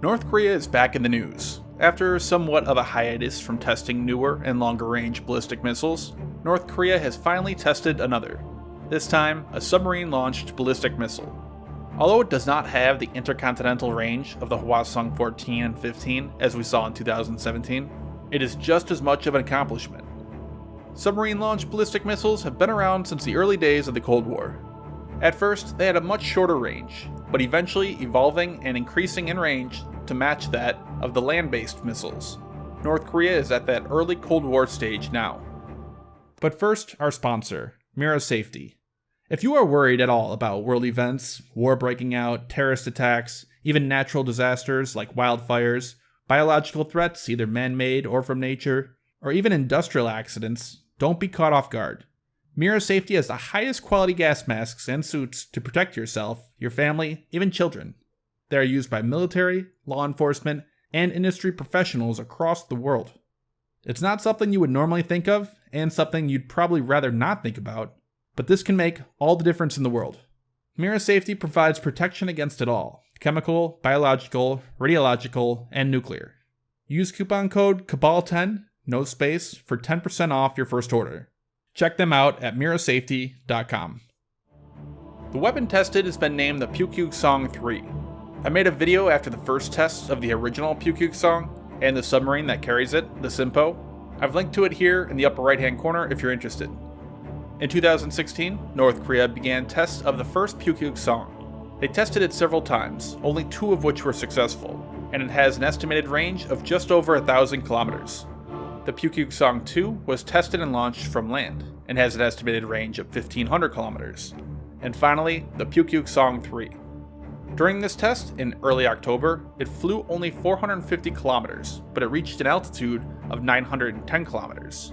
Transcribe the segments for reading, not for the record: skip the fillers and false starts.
North Korea is back in the news. After somewhat of a hiatus from testing newer and longer-range ballistic missiles, North Korea has finally tested another. This time, a submarine-launched ballistic missile. Although it does not have the intercontinental range of the Hwasong-14 and 15 as we saw in 2017, it is just as much of an accomplishment. Submarine-launched ballistic missiles have been around since the early days of the Cold War. At first, they had a much shorter range, but eventually evolving and increasing in range to match that of the land-based missiles. North Korea is at that early Cold War stage now. But first, our sponsor, Mira Safety. If you are worried at all about world events, war breaking out, terrorist attacks, even natural disasters like wildfires, biological threats either man-made or from nature, or even industrial accidents, don't be caught off guard. Mira Safety has the highest quality gas masks and suits to protect yourself, your family, even children. They are used by military, law enforcement, and industry professionals across the world. It's not something you would normally think of, and something you'd probably rather not think about, but this can make all the difference in the world. Mira Safety provides protection against it all: chemical, biological, radiological, and nuclear. Use coupon code CABAL10, no space, for 10% off your first order. Check them out at mirasafety.com. The weapon tested has been named the 북극성3. I made a video after the first test of the original 북극성 and the submarine that carries it, the Simpo. I've linked to it here in the upper right hand corner if you're interested. In 2016, North Korea began tests of the first 북극성. They tested it several times, only 2 of which were successful, and it has an estimated range of just over 1,000 kilometers. The 북극성2 was tested and launched from land, and has an estimated range of 1,500 kilometers. And finally, the 북극성3. During this test, in early October, it flew only 450 kilometers, but it reached an altitude of 910 kilometers.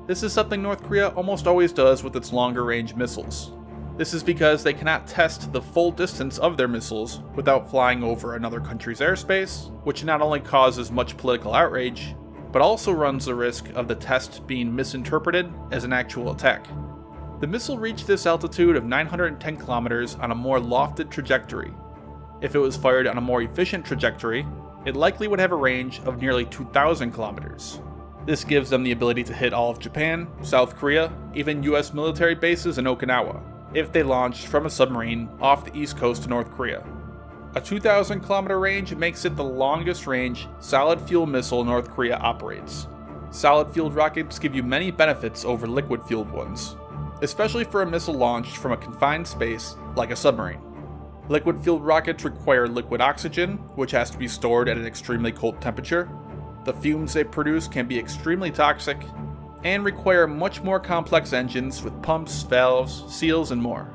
This is something North Korea almost always does with its longer-range missiles. This is because they cannot test the full distance of their missiles without flying over another country's airspace, which not only causes much political outrage, but also runs the risk of the test being misinterpreted as an actual attack. The missile reached this altitude of 910 kilometers on a more lofted trajectory. If it was fired on a more efficient trajectory, it likely would have a range of nearly 2,000 kilometers. This gives them the ability to hit all of Japan, South Korea, even US military bases in Okinawa, if they launched from a submarine off the east coast of North Korea. A 2,000 kilometer range makes it the longest range solid fuel missile North Korea operates. Solid fueled rockets give you many benefits over liquid fueled ones, especially for a missile launched from a confined space like a submarine. Liquid fueled rockets require liquid oxygen, which has to be stored at an extremely cold temperature. The fumes they produce can be extremely toxic, and require much more complex engines with pumps, valves, seals, and more.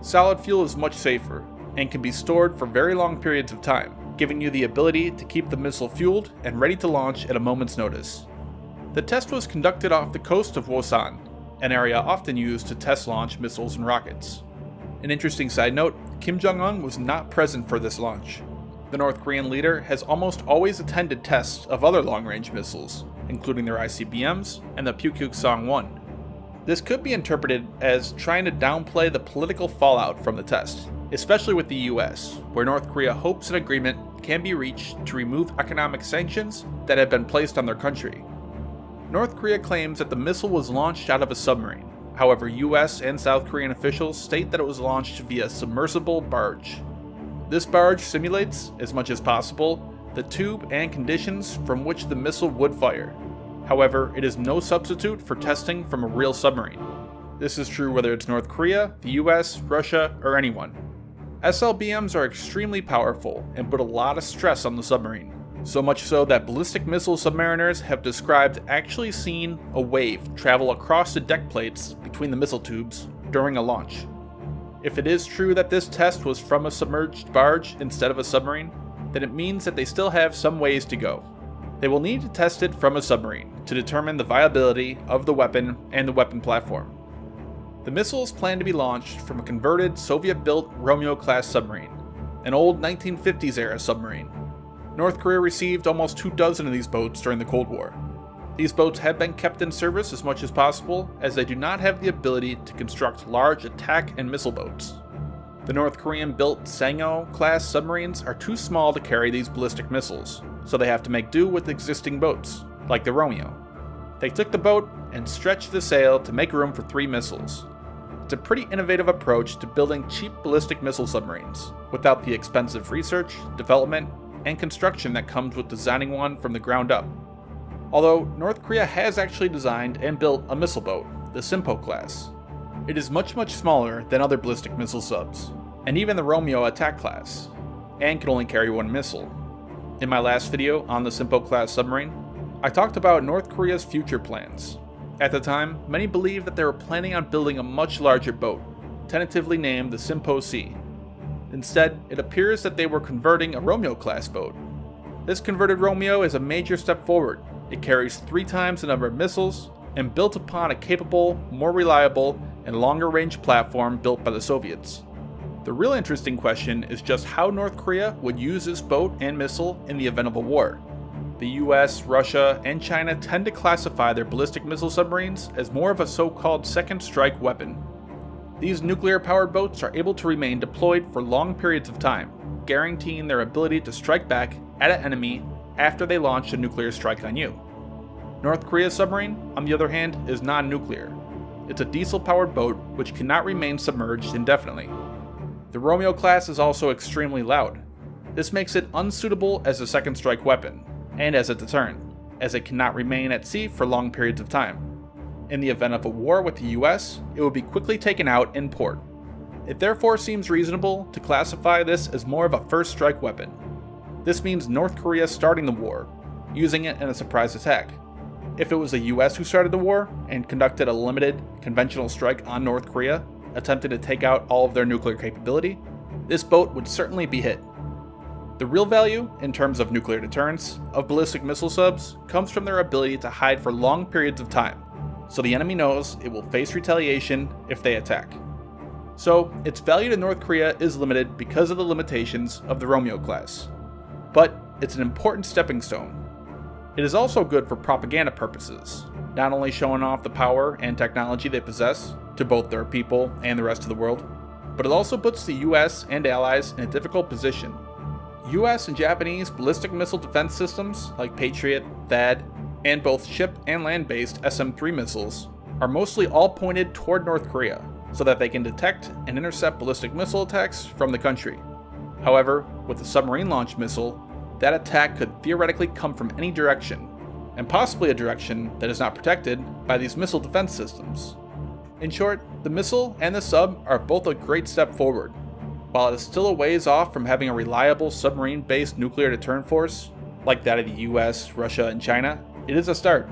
Solid fuel is much safer, and can be stored for very long periods of time, giving you the ability to keep the missile fueled and ready to launch at a moment's notice. The test was conducted off the coast of Wosan, an area often used to test launch missiles and rockets. An interesting side note, Kim Jong-un was not present for this launch. The North Korean leader has almost always attended tests of other long-range missiles, including their ICBMs and the 북극성-1. This could be interpreted as trying to downplay the political fallout from the test, especially with the US, where North Korea hopes an agreement can be reached to remove economic sanctions that have been placed on their country. North Korea claims that the missile was launched out of a submarine. However, US and South Korean officials state that it was launched via submersible barge. This barge simulates, as much as possible, the tube and conditions from which the missile would fire. However, it is no substitute for testing from a real submarine. This is true whether it's North Korea, the US, Russia, or anyone. SLBMs are extremely powerful and put a lot of stress on the submarine, so much so that ballistic missile submariners have described actually seeing a wave travel across the deck plates between the missile tubes during a launch. If it is true that this test was from a submerged barge instead of a submarine, then it means that they still have some ways to go. They will need to test it from a submarine to determine the viability of the weapon and the weapon platform. The missile is planned to be launched from a converted Soviet-built Romeo-class submarine, an old 1950s-era submarine. North Korea received almost 24 of these boats during the Cold War. These boats have been kept in service as much as possible, as they do not have the ability to construct large attack and missile boats. The North Korean-built Sangho-class submarines are too small to carry these ballistic missiles, so they have to make do with existing boats, like the Romeo. They took the boat and stretched the sail to make room for 3 missiles. It's a pretty innovative approach to building cheap ballistic missile submarines, without the expensive research, development, and construction that comes with designing one from the ground up. Although North Korea has actually designed and built a missile boat, the Simpo class. It is much smaller than other ballistic missile subs, and even the Romeo attack class, and can only carry 1 missile. In my last video on the Simpo class submarine, I talked about North Korea's future plans. At the time, many believed that they were planning on building a much larger boat, tentatively named the Simpo-C. Instead, it appears that they were converting a Romeo class boat. This converted Romeo is a major step forward. It carries 3 times the number of missiles, and built upon a capable, more reliable, and longer range platform built by the Soviets. The real interesting question is just how North Korea would use this boat and missile in the event of a war. The US, Russia, and China tend to classify their ballistic missile submarines as more of a so-called second strike weapon. These nuclear-powered boats are able to remain deployed for long periods of time, guaranteeing their ability to strike back at an enemy after they launch a nuclear strike on you. North Korea's submarine, on the other hand, is non-nuclear. It's a diesel-powered boat which cannot remain submerged indefinitely. The Romeo class is also extremely loud. This makes it unsuitable as a second strike weapon, and as a deterrent, as it cannot remain at sea for long periods of time. In the event of a war with the US, it would be quickly taken out in port. It therefore seems reasonable to classify this as more of a first strike weapon. This means North Korea starting the war, using it in a surprise attack. If it was the US who started the war and conducted a limited, conventional strike on North Korea, attempting to take out all of their nuclear capability, this boat would certainly be hit. The real value, in terms of nuclear deterrence, of ballistic missile subs comes from their ability to hide for long periods of time, so the enemy knows it will face retaliation if they attack. So, its value to North Korea is limited because of the limitations of the Romeo class. But it's an important stepping stone. It is also good for propaganda purposes, not only showing off the power and technology they possess to both their people and the rest of the world, but it also puts the US and allies in a difficult position. US and Japanese ballistic missile defense systems like Patriot, THAAD, and both ship and land-based SM-3 missiles are mostly all pointed toward North Korea so that they can detect and intercept ballistic missile attacks from the country. However, with a submarine-launched missile, that attack could theoretically come from any direction, and possibly a direction that is not protected by these missile defense systems. In short, the missile and the sub are both a great step forward. While it is still a ways off from having a reliable submarine-based nuclear deterrent force, like that of the US, Russia, and China, it is a start.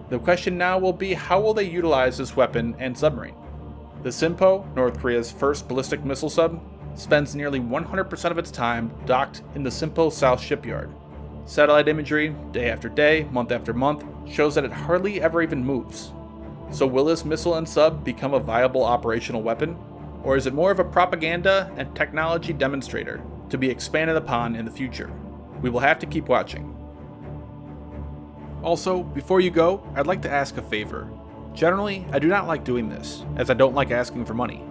The question now will be, how will they utilize this weapon and submarine? The Simpo, North Korea's first ballistic missile sub, spends nearly 100% of its time docked in the Simpo South shipyard. Satellite imagery, day after day, month after month, shows that it hardly ever even moves. So will this missile and sub become a viable operational weapon? Or is it more of a propaganda and technology demonstrator to be expanded upon in the future? We will have to keep watching. Also, before you go, I'd like to ask a favor. Generally, I do not like doing this, as I don't like asking for money.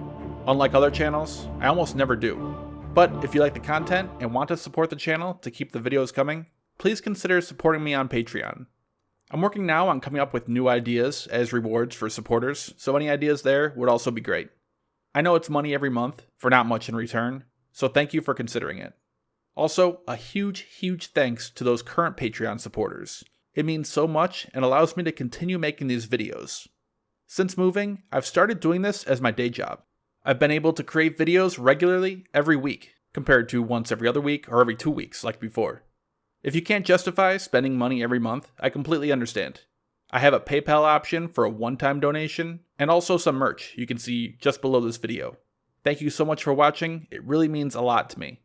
Unlike other channels, I almost never do. But if you like the content and want to support the channel to keep the videos coming, please consider supporting me on Patreon. I'm working now on coming up with new ideas as rewards for supporters, so any ideas there would also be great. I know it's money every month for not much in return, so thank you for considering it. Also, a huge thanks to those current Patreon supporters. It means so much and allows me to continue making these videos. Since moving, I've started doing this as my day job. I've been able to create videos regularly every week, compared to once every other week or every 2 weeks like before. If you can't justify spending money every month, I completely understand. I have a PayPal option for a one-time donation, and also some merch you can see just below this video. Thank you so much for watching, it really means a lot to me.